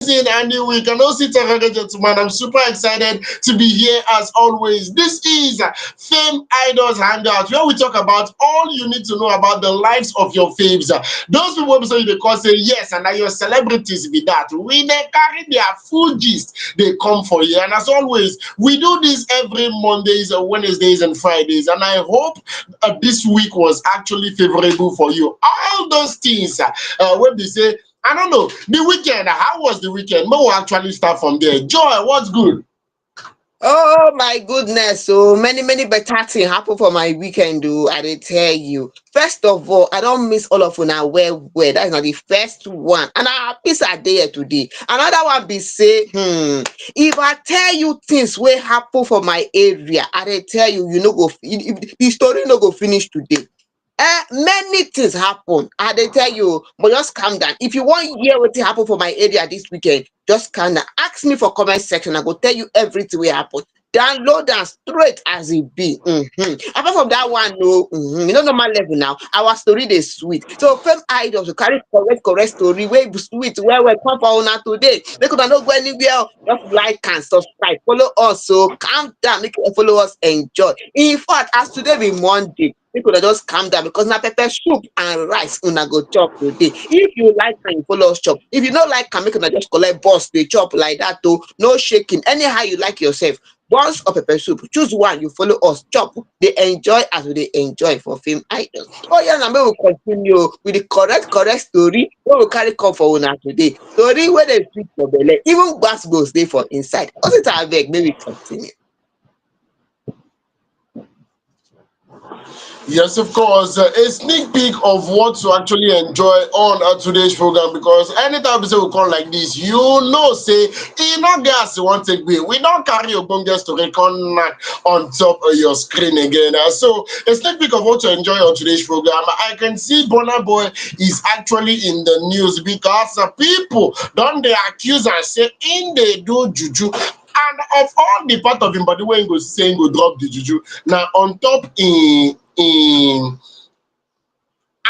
A new week and also gentlemen, I'm super excited to be here as always. This is FameIdols Hangout, where we talk about all you need to know about the lives of your faves. Those people who say they call say yes, and now your celebrities be that. We they carry their full gist, they come for you. And as always, we do this every Mondays, Wednesdays, and Fridays. And I hope this week was actually favorable for you. All those things when they say I don't know. The weekend, how was the weekend? May we actually start from there. Joy, what's good? Oh my goodness, so many better things happen for my weekend, though. I did tell you. First of all, I don't miss all of una well. That's not the first one. And I miss a day today. Another one be say, if I tell you things will happen for my area, I did tell you, you know go the story no go finish today. Many things happen. I dey tell you, but just calm down. If you want hear wetin happen for my area this weekend, just calm down. Ask me for comment section. I go tell you everything wey happen. Download am straight as e be. Apart from that one, no, you know normal level now. Our story dey sweet. So fame idols to carry correct story wey sweet well come for una today. Make una no go anywhere. Just like and subscribe. Follow us. So calm down. Make you follow us. Enjoy. In fact, as today be Monday. Make una just calm down because na pepper soup and rice una go chop today. If you like am, you follow us chop. If you no like am, make una just collect bus dey chop like that o. No shaking. Anyhow you like yourself. Buns or pepper soup, choose one. You follow us chop. They enjoy as we dey enjoy for Fame Idols. Oh yeah, now make we continue with the correct story wey we carry come for una today. Story wey dey sweet for belle, even gbas dey for inside. Hospital abeg, make we continue. Yes, of course. A sneak peek of what to actually enjoy on today's program because anytime we say we come like this, you know, say, no gas you want to take away. We don't carry your bone just to record on top of your screen again. So, a sneak peek of what to enjoy on today's program. I can see Burna Boy is actually in the news because people don't they accuse and say in they do juju. And of all the part of him body when he go say he go drop the juju. Now on top in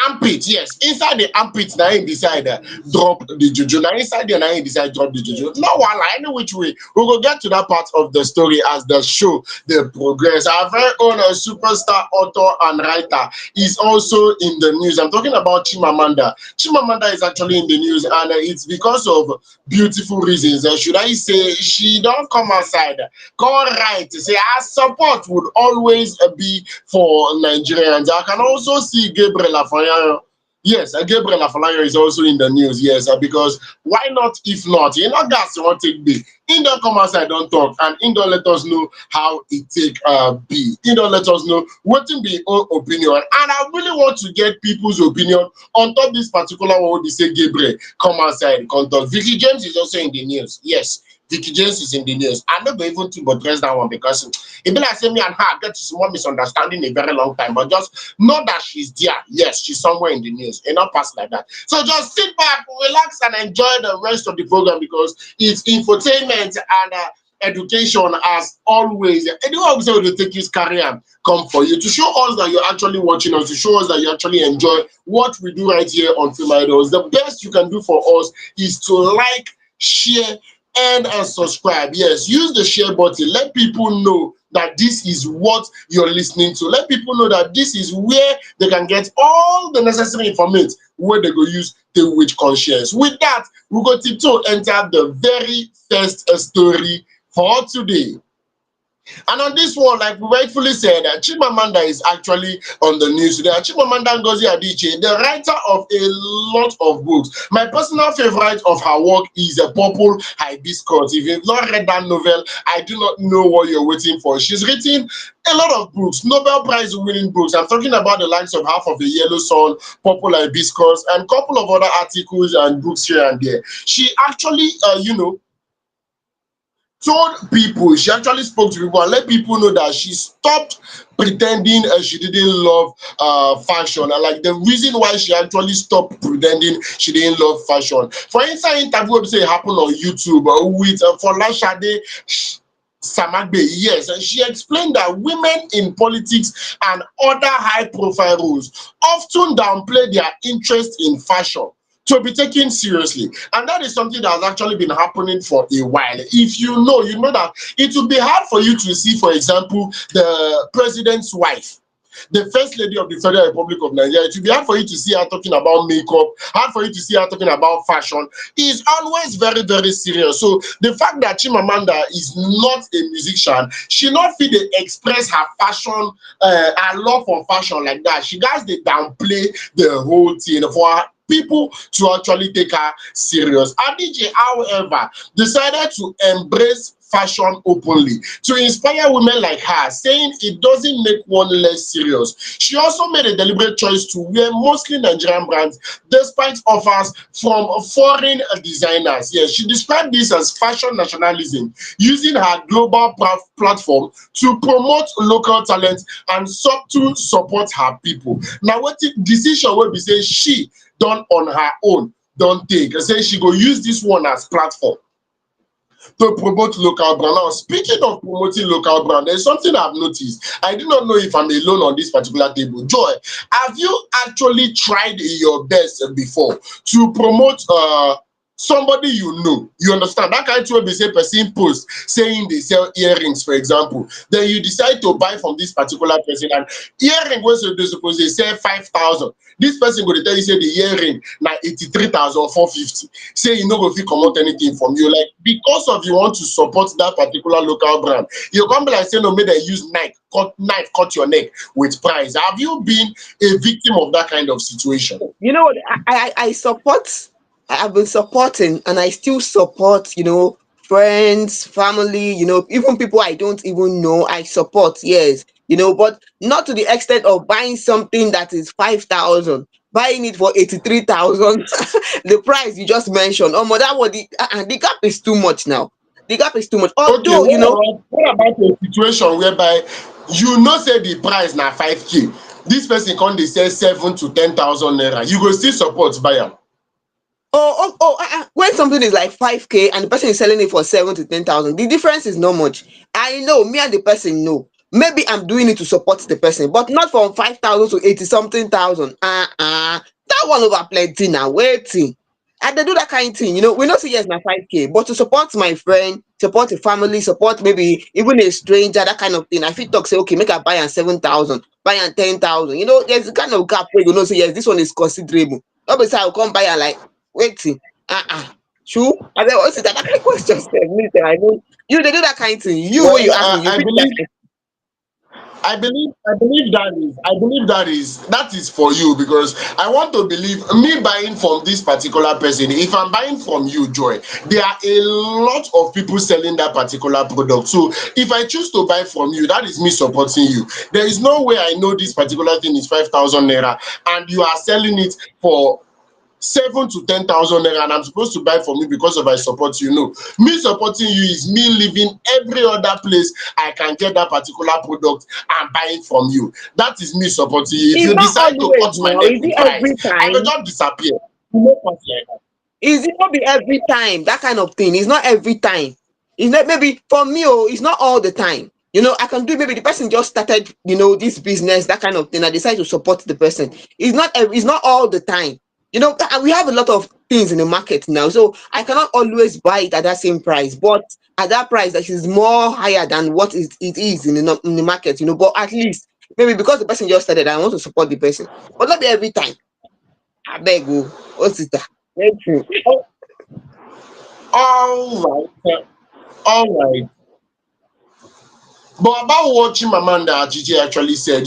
armpit, yes, inside the armpit now he decide drop the juju. Now inside there now he decide drop the juju. No wala any which way we will get to that part of the story as the show the progress. Our very own superstar author and writer is also in the news. I'm talking about Chimamanda. Chimamanda is actually in the news and it's because of beautiful reasons. Should I say she don't come outside, come right to say our support would always be for Nigerians. I can also see Gabriel Afolayan. Yes, Gabriel Afolayan is also in the news. Yes, because why not? If not, you know, guys want take be. In don't come outside, don't talk, and in don't let us know how it take be. In don't let us know what in be own opinion. And I really want to get people's opinion on top this particular one. They say Gabriel come outside, come talk. Veekee James is also in the news. Yes. Veekee James is in the news. I'm not going to address that one because it be like say me and her get to small misunderstanding a very long time. But just know that she's there. Yes, she's somewhere in the news. It not pass like that. So just sit back, relax, and enjoy the rest of the program because it's infotainment and education as always. Anyone who say will take his career come for you to show us that you're actually watching us, to show us that you actually enjoy what we do right here on Film Idols. The best you can do for us is to like, share, and subscribe. Yes, use the share button. Let people know that this is what you're listening to. Let people know that this is where they can get all the necessary information where they go use to which conscience. With that, we go to enter the very first story for today. And on this one, like we rightfully said, Chimamanda is actually on the news today. Chimamanda Adichie, the writer of a lot of books. My personal favorite of her work is A Purple Hibiscus. If you've not read that novel, I do not know what you're waiting for. She's written a lot of books, Nobel Prize winning books. I'm talking about the likes of Half of the Yellow Sun, Purple Hibiscus, and a couple of other articles and books here and there. She actually, told people, she actually spoke to people and let people know that she stopped pretending she didn't love fashion, and like the reason why she actually stopped pretending she didn't love fashion. For instance, interview say it happened on YouTube with Folashade Samagbe, yes, and she explained that women in politics and other high-profile roles often downplay their interest in fashion to be taken seriously. And that is something that has actually been happening for a while. If you know that it would be hard for you to see, for example, the president's wife, the first lady of the Federal Republic of Nigeria. It will be hard for you to see her talking about makeup, hard for you to see her talking about fashion. Is always very, very serious. So the fact that Chimamanda is not a musician, she not fit dey express her fashion, her love for fashion like that. She guys dey downplay the whole thing for her people to actually take her serious. Adichie, however, decided to embrace fashion openly to inspire women like her, saying it doesn't make one less serious. She also made a deliberate choice to wear mostly Nigerian brands despite offers from foreign designers. Yes, she described this as fashion nationalism, using her global platform to promote local talent and to support her people. Now, what decision will be say she done on her own, don't take. Say she go use this one as platform to promote local brand. Now, speaking of promoting local brand, there's something I've noticed. I do not know if I'm alone on this particular table. Joy, have you actually tried your best before to promote somebody you know? You understand that kind of way they say person post saying they sell earrings, for example. Then you decide to buy from this particular person, and earring was they suppose they sell 5,000. This person go to tell you say the earring na 83,450. Say you no go fit comot anything from you, like because of you want to support that particular local brand. You come be like say no, make they use knife cut your neck with price. Have you been a victim of that kind of situation? You know what? I support. I've been supporting, and I still support. Friends, family. Even people I don't even know. I support. Yes. But not to the extent of buying something that is 5,000, buying it for 83,000. The price you just mentioned. Oh, that what the gap is too much now. The gap is too much. Okay, Although what about a situation whereby you know say the price na 5K, this person come dey sell 7 to 10,000 naira, you go still support buy am? when something is like 5K and the person is selling it for 7 to 10,000, the difference is not much. I know, me and the person know. Maybe I'm doing it to support the person, but not from 5,000 to 80 something thousand. That one over plenty now. Waiting. And they do that kind of thing. We not say yes, na 5K, but to support my friend, support a family, support maybe even a stranger, that kind of thing. I feel talk say, okay, make I buy am 7,000, buy am 10,000. There's a kind of gap where you know say yes, this one is considerable. Obviously, I'll come buy am like waiting. True. And then what's it that kind of question? Me, I know you they do that kind of thing. You when Well, you ask me, you I feel that believe kind that is for you, because I want to believe me buying from this particular person. If I'm buying from you, Joy, there are a lot of people selling that particular product. So if I choose to buy from you, that is me supporting you. There is no way I know this particular thing is 5,000 naira and you are selling it for 7 to 10,000 naira, and I'm supposed to buy from you because of I support you. No, me supporting you is me leaving every other place I can get that particular product and buy it from you. That is me supporting you. If it's you not decide to always cut my now. neck Is with it price, every I will time? just disappear. No point like that. Is it not be every time that kind of thing? It's not every time. It's not maybe for me, it's not all the time. I can do maybe the person just started, this business, that kind of thing. I decide to support the person. It's not all the time. And we have a lot of things in the market now. So I cannot always buy it at that same price, but at that price that is more higher than what it is in the market, but at least maybe because the person just started, I want to support the person. But not be every time. I beg you. What's it that? Thank you. Oh, all right, all right. But about what Chimamanda Adichie actually said,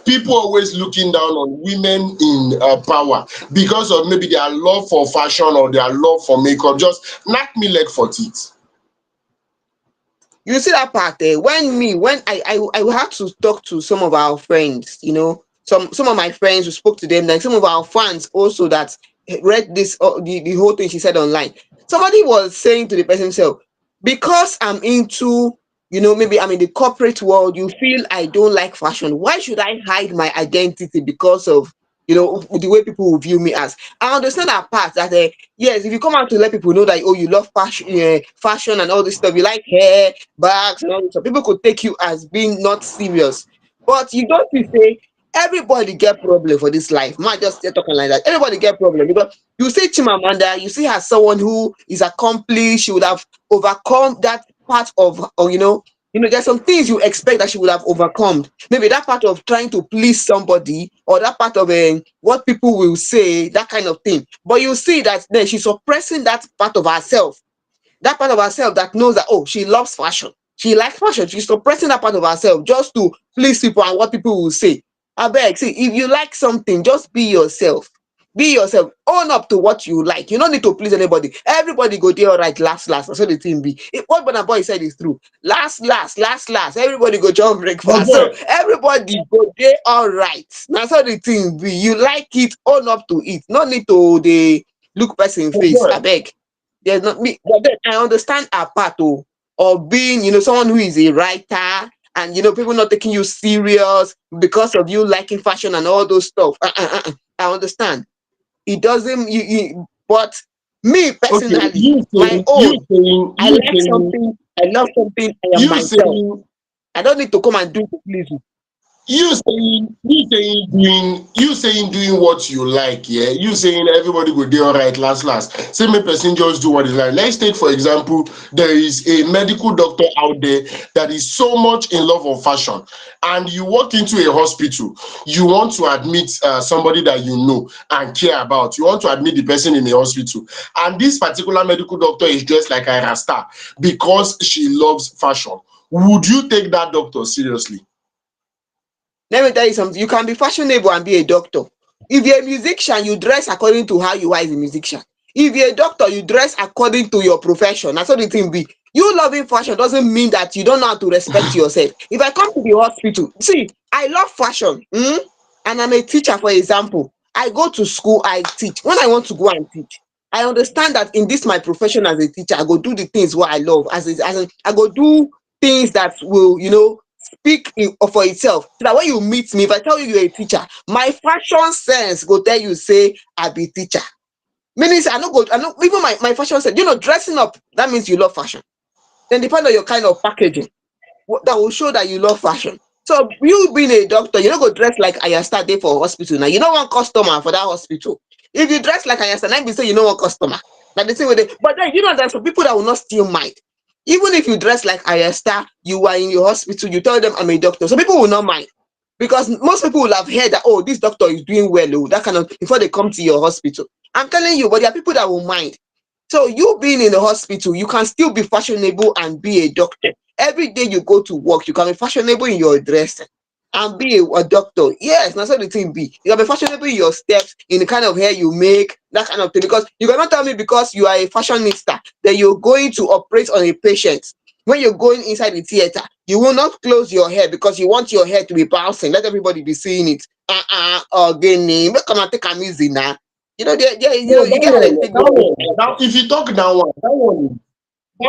people always looking down on women in power because of maybe their love for fashion or their love for makeup. Just knock me leg for teeth. You see that part there when I will have to talk to some of our friends, some of my friends who spoke to them, like some of our fans also that read this the whole thing she said online. Somebody was saying to the person himself, because I'm into, maybe I'm in the corporate world, you feel I don't like fashion. Why should I hide my identity because of the way people will view me as? I understand that part that yes, if you come out to let people know that, oh, you love fashion and all this stuff, you like hair, bags, and all this stuff, people could take you as being not serious. But you don't feel say Everybody get problem for this life. Man, just stay talking like that. Everybody get problem because you see Chimamanda, you see her someone who is accomplished. She would have overcome that part of, or there's some things you expect that she would have overcome. Maybe that part of trying to please somebody, or that part of what people will say, that kind of thing. But you see that then she's suppressing that part of herself, that part of herself that knows that, oh, she loves fashion, she likes fashion, she's suppressing that part of herself just to please people and what people will say. I beg, see, if you like something, just be yourself. Be yourself. Own up to what you like. You don't need to please anybody. Everybody go there all right, last, last. That's what the thing be. What Burna Boy said is true. Last, last, last, last. Everybody go jump breakfast. So Okay, everybody go there all right. That's how the thing be. You like it, own up to it. No need to the look person face. I okay. beg. There's not me, but then I understand our part of being, someone who is a writer, and people not taking you serious because of you liking fashion and all those stuff. I understand. It doesn't but me Okay, personally, my I like something, I love something, I am you myself. saying I don't need to come and do it to please you. you saying doing what you like, yeah. You saying everybody go do all right last last. Say me person just do what he like. Let's take for example, there is a medical doctor out there that is so much in love of fashion, and you walk into a hospital, you want to admit somebody that you know and care about. You want to admit the person in the hospital, and this particular medical doctor is dressed like a rasta because she loves fashion. Would you take that doctor seriously? Let me tell you something. You can be fashionable and be a doctor. If you're a musician, you dress according to how you are as a musician. If you're a doctor, you dress according to your profession. That's what the thing be. You loving fashion doesn't mean that you don't know how to respect yourself. If I come to the hospital, see, I love fashion, and I'm a teacher, for example. I go to school, I teach. When I want to go and teach, I understand that in this my profession as a teacher, I go do the things what I love. I go do things that will, speak for itself. So that when you meet me, if I tell you you're a teacher, my fashion sense go tell you say I be teacher. Meaning say I know even my fashion sense, dressing up, that means you love fashion. Then depend on your kind of packaging, that will show that you love fashion. So you being a doctor, you don't go dress like Ayasta day for hospital. Now you don't want customer for that hospital. If you dress like Ayasta, then be say you don't want customer. Like the same way but then there's some people that will not steal mind. Even if you dress like Ayasta, you are in your hospital, you tell them I'm a doctor. So people will not mind. Because most people will have heard that, oh, this doctor is doing well, oh, that kind of before they come to your hospital. I'm telling you, but there are people that will mind. So you being in the hospital, you can still be fashionable and be a doctor. Every day you go to work, you can be fashionable in your dressing and be a doctor. Yes, that's what the thing be. You can be fashionable in your steps, in the kind of hair you make, that kind of thing. Because you cannot tell me because you are a fashionista that you're going to operate on a patient. When you're going inside the theater, you will not close your hair because you want your hair to be bouncing. Let everybody be seeing it. Again, come and take a music now. No, You that get how they one, take that go. one. Now, if you talk that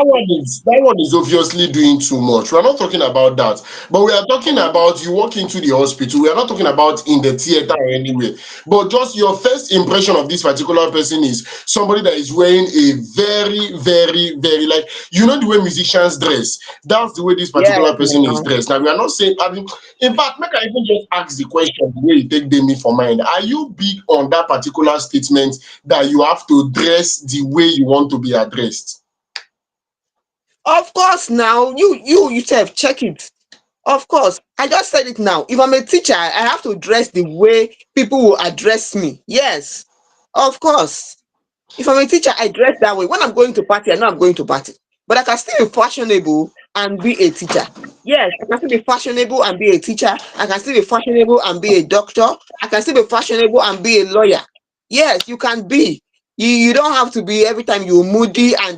one is obviously doing too much. We're not talking about that, but we are talking about you walk into the hospital. We are not talking about in the theater or anywhere. But just your first impression of this particular person is somebody that is wearing a very, very, very like the way musicians dress. That's the way this Yes, particular person is now. dressed. Now we are not saying. I mean, in fact, make I even just ask the question the way you take me for mind. Are you big on that particular statement that you have to dress the way you want to be addressed? Of course, now you yourself check it. Of course, I just said it now. If I'm a teacher, I have to dress the way people will address me. Yes, of course. If I'm a teacher, I dress that way. When I'm going to party, I know I'm going to party. But I can still be fashionable and be a teacher. Yes, I can still be fashionable and be a teacher. I can still be fashionable and be a doctor. I can still be fashionable and be a lawyer. Yes, you can be. You don't have to be every time you moody and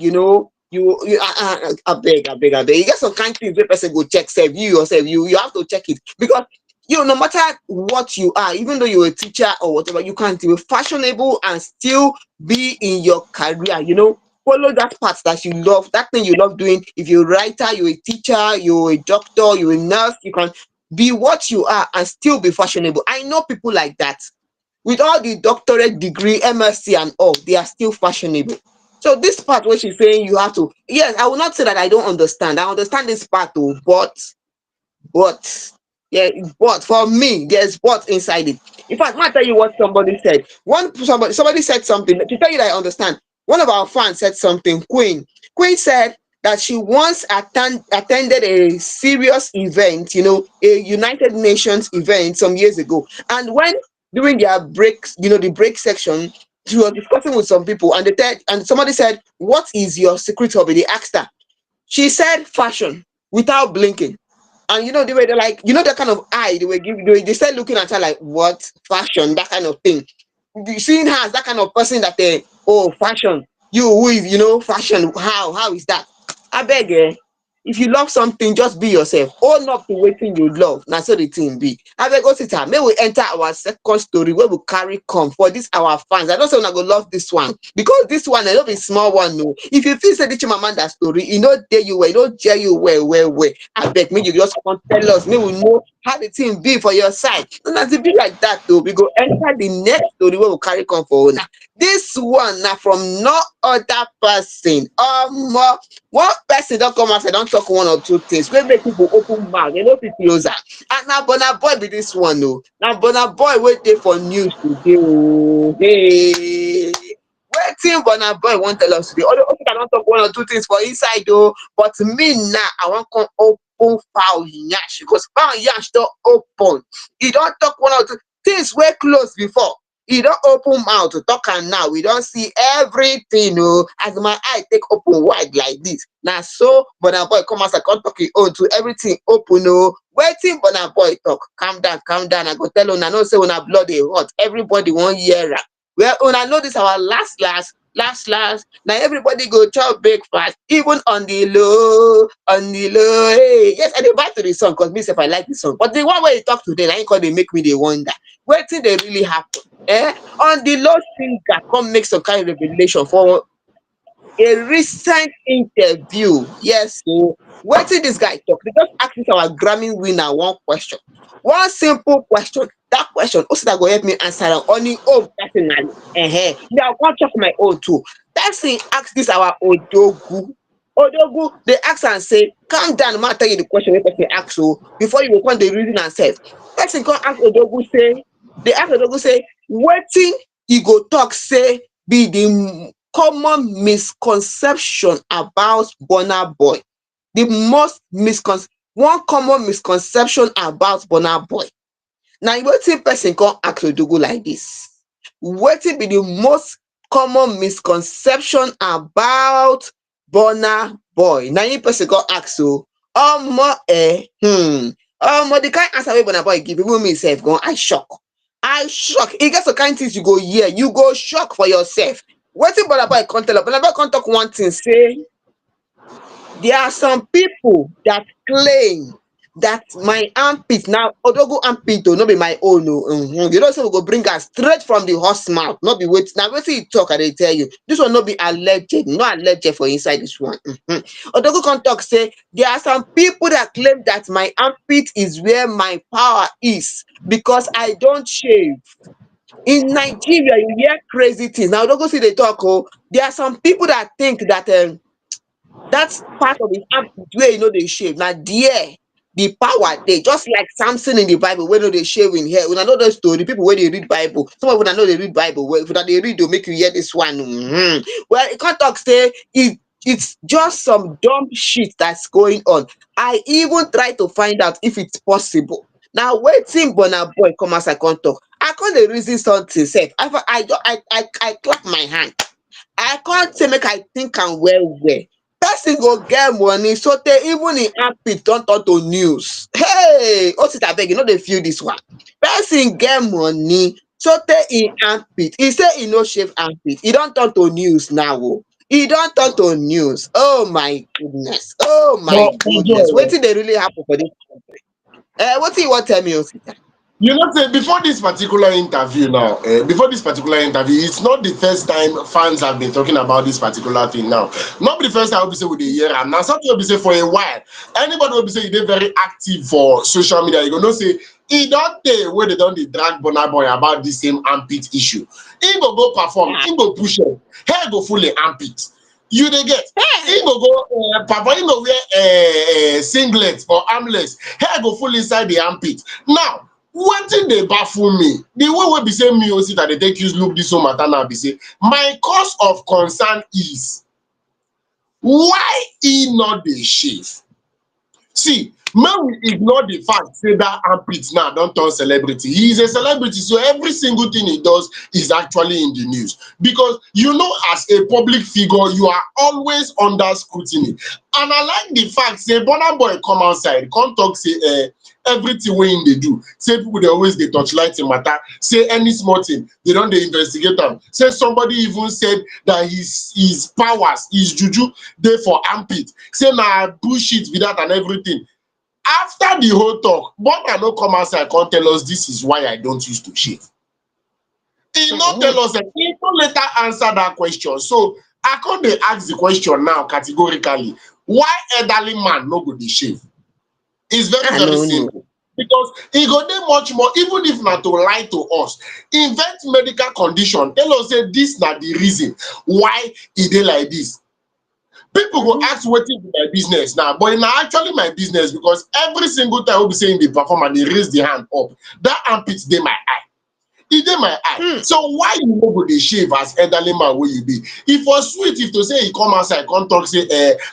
I beg. You get some kind of things where person go check self, you yourself, you have to check it because no matter what you are, even though you're a teacher or whatever, you can be fashionable and still be in your career, follow that path that you love, that thing you love doing. If you're a writer, you're a teacher, you're a doctor, you're a nurse, you can be what you are and still be fashionable. I know people like that. With all the doctorate degree, MSc and all, they are still fashionable. So this part where she's saying you have to, yes, I will not say that I don't understand. I understand this part too, but Yeah, but for me, there's but inside it. In fact, I tell you what somebody said. Somebody said something to tell you that I understand. One of our fans said something. Queen said that she once attended a serious event, a United Nations event some years ago, and when during their breaks, the break section, she was discussing with some people, and somebody said, "What is your secret hobby?" They asked her. She said, "Fashion," without blinking. And the way they're like, that kind of eye they were giving, they start looking at her like, what? Fashion, that kind of thing. Seeing her as that kind of person that oh, fashion. You who is, fashion, how is that? I beg, if you love something, just be yourself. Own up to waiting you love. Now so the thing be. I beg go sit down. May we enter our second story where we carry come for this our fans. I don't say I go love this one because this one I don't be small one. No, if you feel say the Chimamanda story, dare you well, don't dare you well. I beg me you just come tell us. May we know how the thing be for your side. And as it be like that though, we go enter the next story where we carry come for owner. This one now from no other person. One person don't come out and don't talk one or two things wey make people open mouth, they no fit close am. And na Burna Boy be this one o. Na Burna Boy wey dey for news today o. Hey, wetin Burna Boy wan tell us today? Although I don talk one or two things for inside o, but me now I wan come open fowl yansh because fowl yansh don open. E don talk one or two things wey close before. E don open mouth to talk am now. We don see everything o. As my eye take open wide like this, na so Burna Boy come outside come talk him own to everything open o. Wetin Burna Boy talk? Calm down, calm down. I go tell una know say una blood dey hot. Everybody wan hear am. Well, una know this our last. Now everybody go chop breakfast, even on the low. Hey, yes, I dey vibe to the song because me sef I like the song. But the one wey you talk today, na him come dey make me dey wonder. Wetin dey really happen? On the low singer come make some kind of revelation for a recent interview. Yes, so wetin dis guy talk? They just ask this our Grammy winner one question. One simple question. That question, Osita go help me answer am on him own personally. Me I wan talk my own too. Person ask this our Odogu, dey ask am say, calm down, ma tell you the question wey person ask o before you go come dey reason am sef. Person come ask Odogu say, wetin e go talk say be the common misconception about Burna Boy? The one common misconception about Burna Boy. Na wetin person come ask Odogu like this? Wetin be the most common misconception about Burna Boy? Na him person come ask o. The kind answer wey Burna Boy give, even me sef go I shock. E get some kind things you go hear, you go shock for yourself. Wetin Burna Boy come tell us? Burna Boy come talk one thing say, there are some people that claim that my armpit, now Odogu armpit no be my own o. You know say we go bring am straight from the horse mouth, no be wetin. Na wetin he talk I dey tell you. This one no be alleged, no alleged for inside this one. Odogu come talk say there are some people that claim that my armpit is where my power is because I don't shave. In Nigeria, you hear crazy things. Now Odogu see dey talk there are some people that think that that's part of the armpit where dey shave. Na there the power dey, just like Samson in the Bible wey no dey shave him hair. Una know those story, people wey dey read Bible. Some of una know dey read Bible. Well, if una dey read, make you hear this one. Well, e come talk say it's just some dumb shit that's going on. I even try to find out if it's possible. Now wetin Burna Boy come outside come talk. I come dey reason something sef. I clap my hand. I can't say make I think am well. Person go get money so tey even im armpit don turn to news. Hey, Osita abeg, you no dey feel this one. Person get money so tey im armpit, e say e no shave armpit, e don turn to news now o. E don turn to news. Oh my goodness. But Wetin dey really happen for dis country? Wetin you wan tell me, Osita? you know, say before this particular interview now, it's not the first time fans have been talking about this particular thing now. Not the first time we say with the year, and now something will be say for a while. Anybody will be say they're very active for social media. You gonna say he don't tell where they don't drag Burna Boy about the same armpit issue. He go perform, he go push it, hair go fully armpit. You dey get? He go perform, he go wear singlet or armless, hair go full inside the armpit. Now, one thing dey baffle me, the way wey be say me also that they take use look this whole matter now be say, my cause of concern is why e no dey shave? See, make we ignore the fact say that armpit now don turn celebrity. He is a celebrity, so every single thing he does is actually in the news. Because you know, as a public figure, you are always under scrutiny. And I like the fact say Burna Boy come outside, come talk say everything wey him dey do. Say people dey always dey torchlight him matter. Say any small thing, they don dey investigate am. Say somebody even said that his powers, his juju dey for armpit. Say na bullshit be that and everything. After the whole talk, Burna no come outside come tell us this is why I don't use to shave. He no tell us, he no later answer that question. So I come dey ask the question now categorically, why elderly man no go dey shave? It's very, very simple. Because e go dey much more, even if na to lie to us, invent medical condition, tell us say this na the reason why e dey like this. People go ask wetin be my business now, but na actually my business, because every single time we be saying the perform and they raise the hand up, that armpit dey my eye. E dey my eye. So why you no go dey shave as elderly man wey you be? If was sweet if to say he come outside come talk say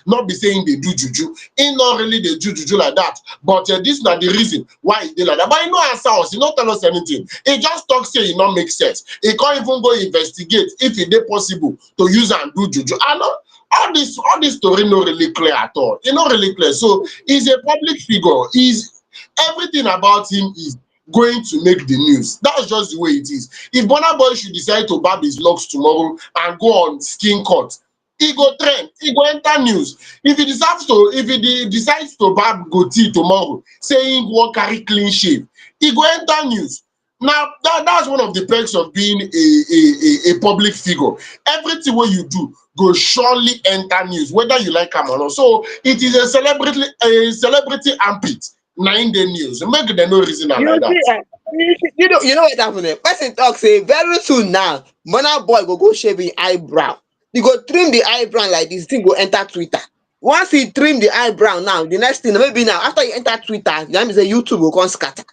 not be saying they do juju, he not really dey do juju like that, but this na the reason why he dey like that. But he no answer us, he no tell us anything. He just talk say e no make sense. He can't even go investigate if it dey possible to use and do juju. I know all this story no really clear at all. It's not really clear. So he's a public figure. He's everything about him is going to make the news. That's just the way it is. If Burna Boy should decide to barb his locks tomorrow and go on skin cut, he go trend, he go enter news. If he decides to barb goatee tomorrow, saying go carry clean shave, he go enter news. Now that's one of the perks of being a public figure. Everything what you do go surely enter news, whether you like am or not. So it is a celebrity armpit. Na in the news. Make them no reason like that. You know what happened? Person talk say very soon now, Burna Boy go shave his eyebrow. He go trim the eyebrow like this thing go enter Twitter. Once he trim the eyebrow now, the next thing maybe now after you enter Twitter, that means the YouTube will come scatter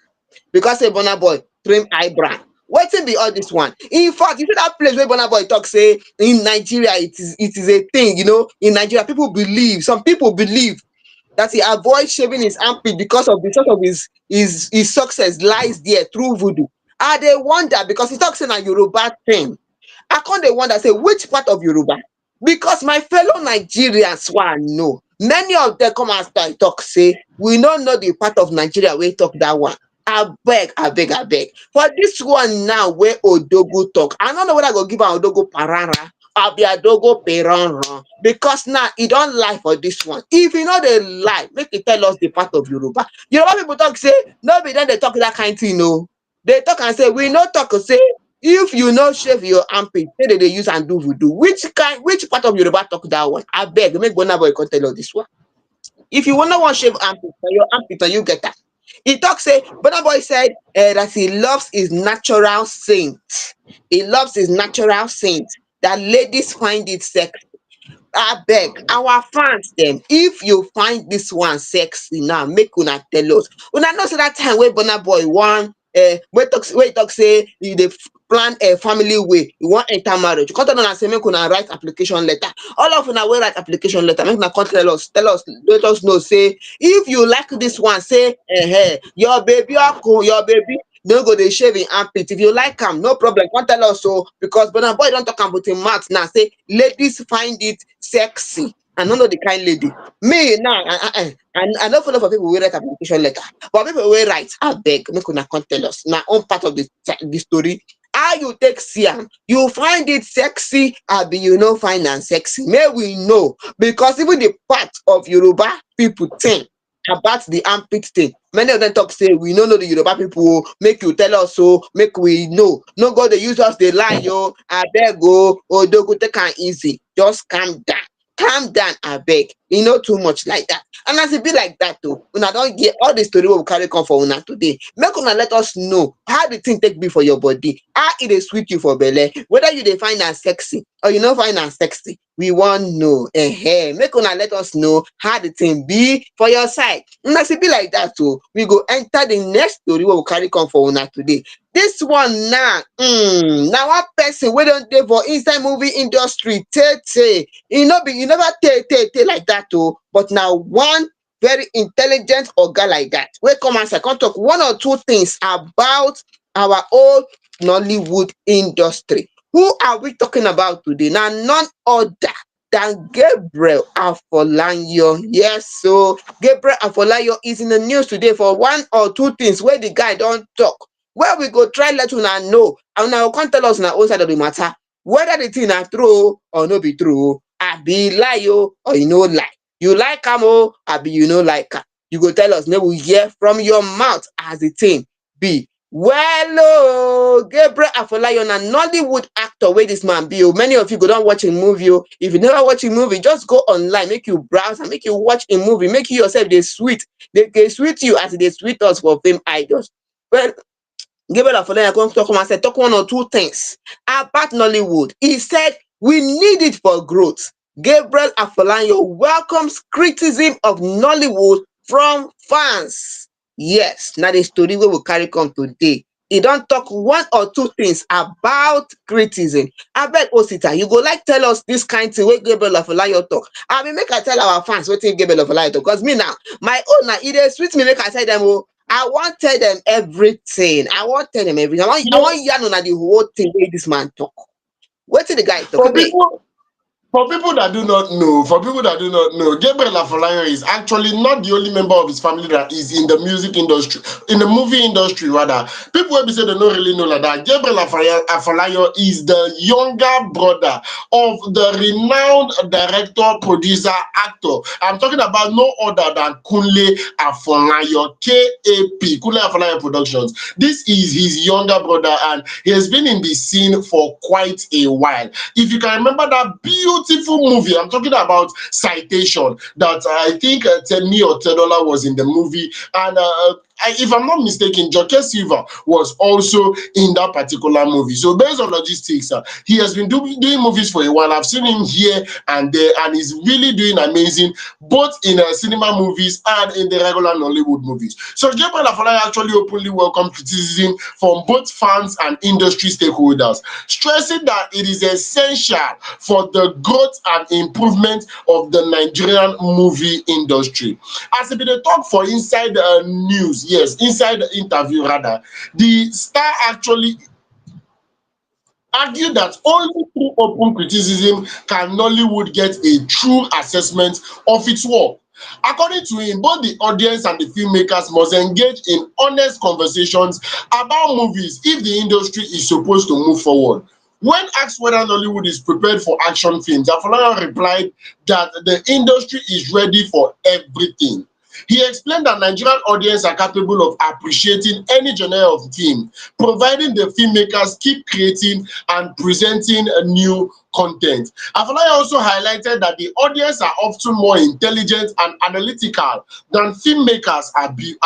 because say Burna Boy trim eyebrow. Wetin be all this one? In fact, you see that place where Burna Boy talk say in Nigeria it is a thing. You know, in Nigeria some people believe that he avoids shaving his armpit because of the sort of his success lies there through voodoo. And they wonder because he talks in a Yoruba thing. I can't they wonder say which part of Yoruba? Because my fellow Nigerians know. Many of them come after I talk say we don't know the part of Nigeria where talk that one. I beg. For this one now where Odogo talk, I don't know whether I go give an Odogo Parara. Abiadogo Peron, because now he don't lie for this one. If you know they lie, make it tell us the part of Yoruba. Yoruba people talk say no, but then they talk that kind of thing. No, they talk and say we no talk say if you no shave your armpit, say they use and do voodoo. Which part of Yoruba talk that one? I beg, make Burna Boy can tell us this one. If you wanna want shave armpit for your armpit, you get that. He talk say Burna Boy said that he loves his natural saint. He loves his natural saint. That ladies find it sexy. I beg our fans them. If you find this one sexy now, make una tell us. Una know say that time where Burna Boy one where talk say he dey plan a family way, he want enter marriage. Come tell una say make una write application letter. All of una will write application letter. Make una come tell us, let us know. Say if you like this one, say your baby, your baby. No go dey shave in armpit. If you like am, no problem. Come tell us so because Burna Boy don't talk about him mouth now. Say ladies find it sexy. I don't know the kind lady. Me now, I don't follow for people who write application letter, but people will write. I beg, make una come tell us. Now, on part of the story. How you take see am? You find it sexy, be you know find am sexy. May we know because even the part of Yoruba people think about the armpit thing. Many of them talk say we no know the Yoruba people. Make you tell us so. Make we know. No go they use us they lie yo. I beg go. Odogo take am easy. Just calm down. calm down, I beg. You know too much like that. And as it be like that too, una don't get all the story we will carry come for una today. Make una let us know how the thing take be for your body, how it dey sweet you for belle, whether you dey find am sexy or you no find am sexy. We wan know. Make una let us know how the thing be for your side. And as it be like that too, we go enter the next story we will carry come for una today. This one now, now one person wey don dey for inside movie industry tey, you never tey like that too, but now one very intelligent oga like that wey come outside come talk one or two things about our old Nollywood industry. Who are we talking about today? Now none other than Gabriel Afolayan. Yes, so Gabriel Afolayan is in the news today for one or two things where the guy don't talk. Where we go try let una know, and now come tell us na own side of the matter whether the thing na true or no be true, abi lie or you no lie. You like am abi you no like am. You go tell us, make we hear from your mouth as the thing be. Well, Gabriel Afolayan, a Nollywood actor wey this man be. Many of you go don watch a movie. If you never watch a movie, just go online, make you browse and make you watch a movie. Make you yourself dey sweet. They sweet you as they sweet us for Fame Idols. Well, Gabriel Afolayan come and said talk one or two things about Nollywood. He said we need it for growth. Gabriel Afolayan welcomes criticism of Nollywood from fans. Yes, now the story we will carry come today. He don't talk one or two things about criticism. Abeg Osita, you go like tell us this kind thing wey Gabriel Afolayan talk. I mean, make I tell our fans wetin Gabriel Afolayan talk. Because me now, my own now, it dey sweet me make I tell them I want tell them everything. I want tell them everything. I You want yarn on the whole thing wey this man talk. Wetin the guy talk? for Abeg. people for people that do not know, Gabriel Afolayan is actually not the only member of his family that is in the music industry, in the movie industry rather. People will be say they don't really know like that. Gabriel Afolayan is the younger brother of the renowned director, producer, actor. I'm talking about no other than Kunle Afolayan, KAP, Kunle Afolayan Productions. This is his younger brother, and he has been in the scene for quite a while. If you can remember that beautiful movie, I'm talking about Citation, that I think Temi Otedola was in the movie, and if I'm not mistaken, Joke Silva was also in that particular movie. So based on logistics, he has been doing movies for a while. I've seen him here and there, and he's really doing amazing, both in cinema movies and in the regular Nollywood movies. So Gabriel Afolayan actually openly welcomed criticism from both fans and industry stakeholders, stressing that it is essential for the growth and improvement of the Nigerian movie industry. As it be the talk for inside news, yes, inside the interview rather, the star actually argued that only through open criticism can Nollywood get a true assessment of its work. According to him, both the audience and the filmmakers must engage in honest conversations about movies if the industry is supposed to move forward. When asked whether Nollywood is prepared for action films, Afolayan replied that the industry is ready for everything. He explained that Nigerian audience are capable of appreciating any genre of film, providing the filmmakers keep creating and presenting a new content. Afolayan also highlighted that the audience are often more intelligent and analytical than filmmakers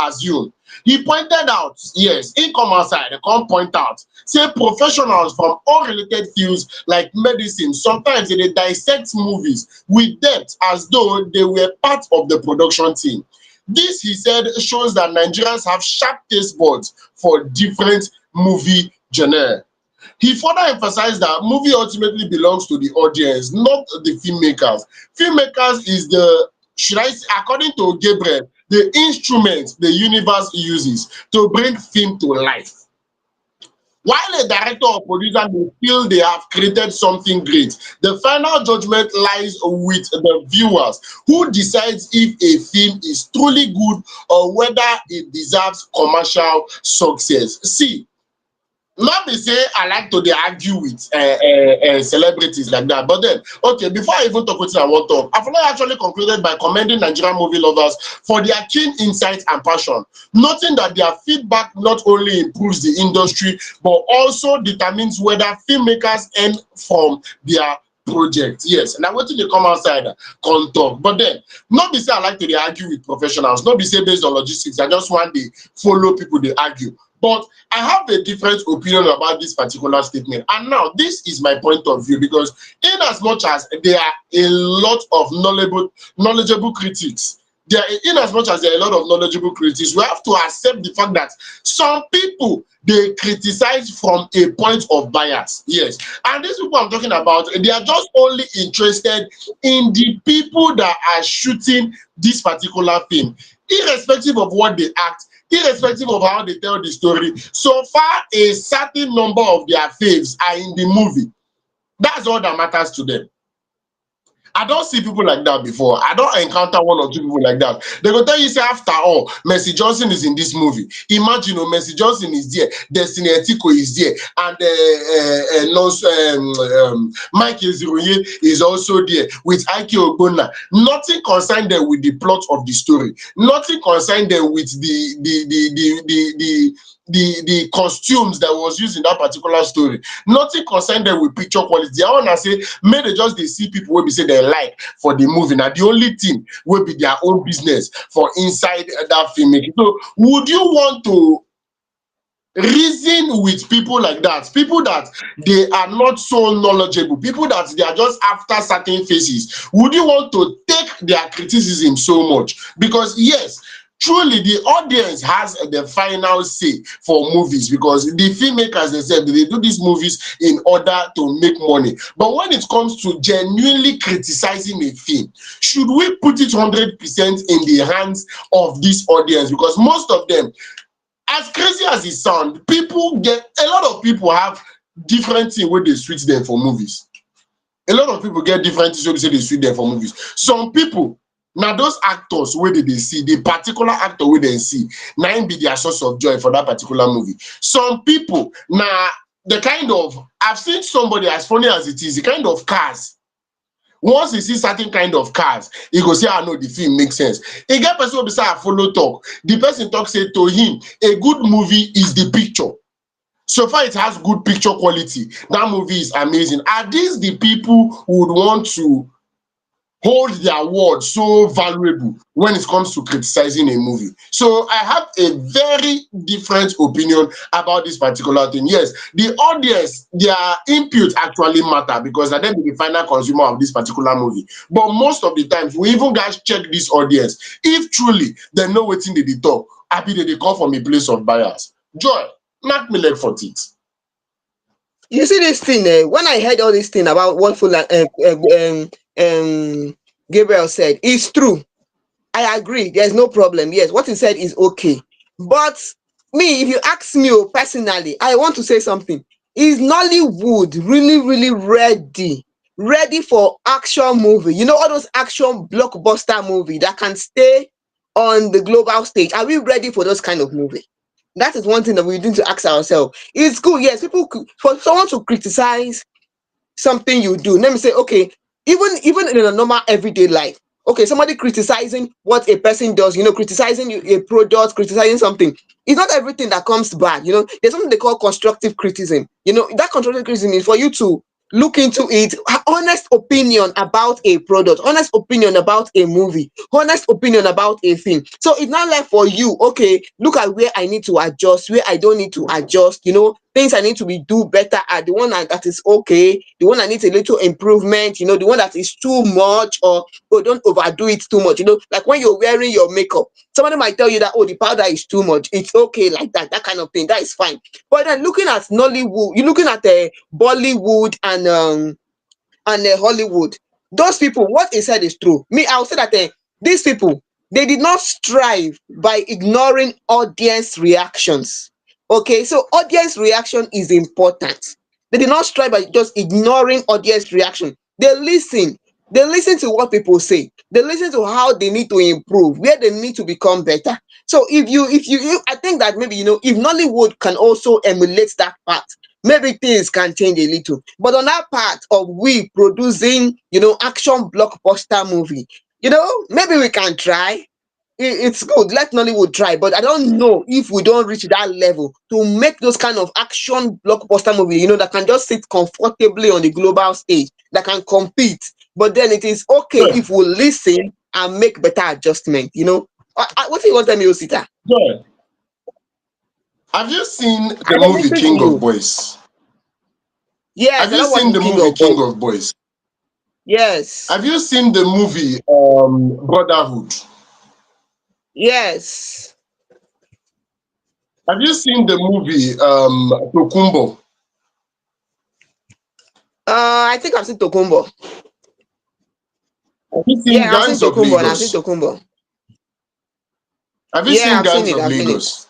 assume. He pointed out, yes, he come outside, they come point out, say professionals from unrelated fields like medicine, sometimes they dissect movies with depth as though they were part of the production team. This, he said, shows that Nigerians have sharp taste buds for different movie genres. He further emphasized that movie ultimately belongs to the audience, not the filmmakers. Filmmakers is the, should I say, according to Gabriel, the instrument the universe uses to bring film to life. While a director or producer may feel they have created something great, the final judgment lies with the viewers, who decides if a film is truly good or whether it deserves commercial success. See, not be say I like to dey argue with celebrities like that, but then okay, before I even talk wetin I wan talk, Afolayan actually concluded by commending Nigerian movie lovers for their keen insight and passion, noting that their feedback not only improves the industry but also determines whether filmmakers earn from their project, yes, and I want to come outside come talk. But then, not be say I like to dey argue with professionals, not be say based on logistics, I just want to follow people they argue. But I have a different opinion about this particular statement. And now this is my point of view, because in as much as there are a lot of knowledgeable critics, in as much as there are a lot of knowledgeable critics, we have to accept the fact that some people they criticize from a point of bias. Yes. And these people I'm talking about, they are just only interested in the people that are shooting this particular film, irrespective of what they act, irrespective of how they tell the story. So far, a certain number of their faves are in the movie. That's all that matters to them. I don't see people like that before. I don't encounter one or two people like that. They go tell you, say, after all, Mercy Johnson is in this movie. Imagine, Mercy Johnson is there, Destiny Etiko is there, and Mike Eziroye is also there with Ike Ogbonna. Nothing concerned them with the plot of the story. Nothing concerned them with the costumes that was used in that particular story. Nothing concerned them with picture quality. I wanna say, may they just they see people will be say they like for the movie. Now the only thing will be their own business for inside that filmmaking. So would you want to reason with people like that, people that they are not so knowledgeable, people that they are just after certain faces? Would you want to take their criticism so much? Because yes, truly the audience has the final say for movies, because the filmmakers, they said they do these movies in order to make money. But when it comes to genuinely criticizing a film, should we put it 100% in the hands of this audience? Because most of them, as crazy as it sounds, a lot of people have different things where they switch them for movies. A lot of people get different things where they say they switch them for movies. Some people, now those actors where they see, the particular actor where they see, now him be their source of joy for that particular movie. Some people, now the kind of, I've seen somebody, as funny as it is, the kind of cars. Once you see certain kind of cars, he go say, I know the film makes sense. A get person will be say, I follow talk. The person talk say to him, a good movie is the picture. So far it has good picture quality. That movie is amazing. Are these the people who would want to hold their word so valuable when it comes to criticizing a movie? So I have a very different opinion about this particular thing. Yes, the audience, their input actually matter, because they're the final consumer of this particular movie. But most of the times, we even guys check this audience. If truly they know what thing they talk, happy that they come from a place of bias. Joy, knock me leg for it. You see this thing, when I heard all this thing about what Gabriel said, it's true. I agree. There's no problem. Yes, what he said is okay. But me, if you ask me personally, I want to say something. Is Nollywood really, really ready for action movie? You know, all those action blockbuster movie that can stay on the global stage. Are we ready for those kind of movie? That is one thing that we need to ask ourselves. It's good, yes, for someone to criticize something you do. Let me say, okay, even in a normal everyday life, okay, somebody criticizing what a person does, criticizing a product, criticizing something. It's not everything that comes bad. There's something they call constructive criticism. That constructive criticism is for you to look into it, honest opinion about a product, honest opinion about a movie, honest opinion about a film. So it's not like for you, okay, look at where I need to adjust, where I don't need to adjust, things I need to be do better at, the one that is okay, the one that needs a little improvement, the one that is too much, or don't overdo it too much. Like when you're wearing your makeup, somebody might tell you that, oh, the powder is too much. It's okay like that kind of thing. That is fine. But then looking at Nollywood, you're looking at Bollywood and Hollywood. Those people, what he said is true. Me, I would say that these people, they did not strive by ignoring audience reactions. Okay, so audience reaction is important. They did not strive by just ignoring audience reaction. They listen. They listen to what people say. They listen to how they need to improve, where they need to become better. So I think that maybe if Nollywood can also emulate that part, maybe things can change a little. But on that part of we producing, action blockbuster movie, maybe we can try. it's good. Let Nollywood try, but I don't know if we don't reach that level to make those kind of action blockbuster movie, that can just sit comfortably on the global stage, that can compete. But then it is okay Yeah, if we listen and make better adjustment. What do you want to tell me, Osita? yeah. Have you seen the I don't movie listen to King of you. Boys? Have Yes, I you don't watch seen the King movie of King Boys. of Boys? Yes, Have you seen the movie Brotherhood? yes. Have you seen the movie Tokumbo? I think I've seen Tokumbo. Have you seen Yeah, I've seen Gangs of Tokumbo and I've seen Lagos? Tokumbo. Have you Yeah, seen I've seen Gangs it. of I've seen it. Lagos?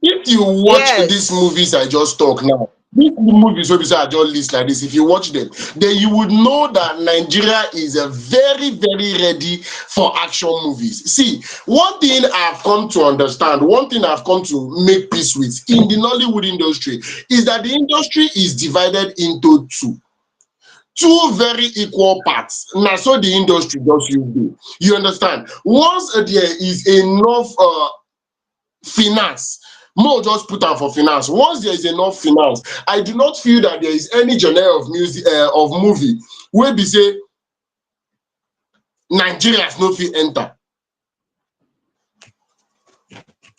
If you watch these Yes. movies I just talk now, these movies wey be say I just list like this, if you watch them, then you would know that Nigeria is a very, very ready for action movies. See, one thing I've come to understand, one thing I've come to make peace with in the Nollywood industry is that the industry is divided into two very equal parts. Now, so the industry just use do. You understand? Once there is enough finance, more just put am for finance. Once there is enough finance, I do not feel that there is any genre of music of movie wey be say Nigerians no fit enter.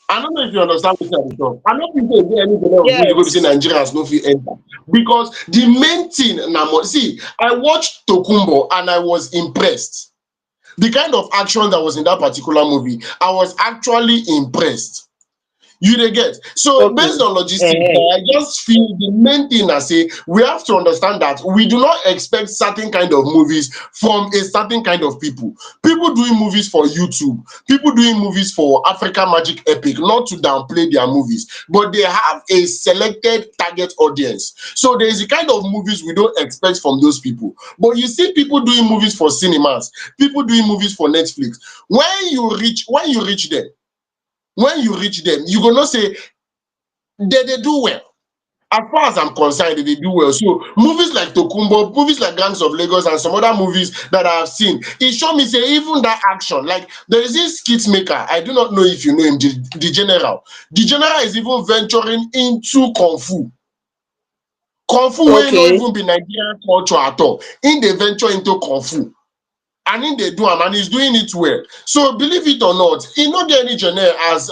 I don't know if you understand wetin I dey talk. I no think say e get any genre of music wey be say Yes. Nigerians no fit enter, because the main thing na money. See, I watched Tokumbo and I was impressed. The kind of action that was in that particular movie, I was actually impressed. You dey get? So Okay. based on logistics, Eh. I just feel the main thing I say we have to understand that we do not expect certain kind of movies from a certain kind of people. People doing movies for YouTube, people doing movies for Africa Magic Epic, not to downplay their movies, but they have a selected target audience. So there is a kind of movies we don't expect from those people. But you see people doing movies for cinemas, people doing movies for Netflix. When you reach them, you go know say they do well. As far as I'm concerned, they do well. So movies like Tokumbo, movies like Gangs of Lagos, and some other movies that I have seen, it show me say even that action, like there is this skit maker. I do not know if you know him, the general. The general is even venturing into kung fu. Kung fu wey no Okay. even be Nigerian culture at all. In dey venture into kung fu. And him dey do am and he's doing it well. So believe it or not, e no get any genre, as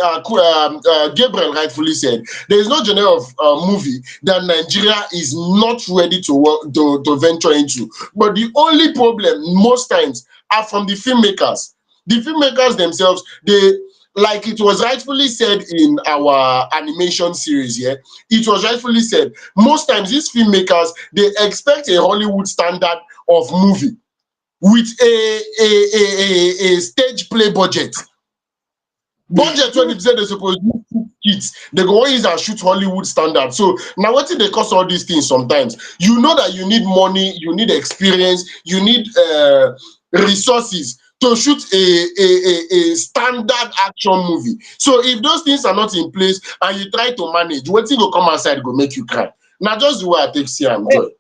Gabriel rightfully said, there is no genre of movie that Nigeria is not ready to venture into. But the only problem most times are from the filmmakers. The filmmakers themselves, they, like it was rightfully said in our animation series here, it was rightfully said, most times these filmmakers, they expect a Hollywood standard of movie with a stage play budget wey be say they suppose use kids, they go wan use and shoot Hollywood standard. So na wetin dey cause all these things sometimes. You know that you need money, you need experience, you need resources to shoot a standard action movie. So if those things are not in place and you try to manage, wetin go come outside go make you cry. Na just the way I take see am, Joy.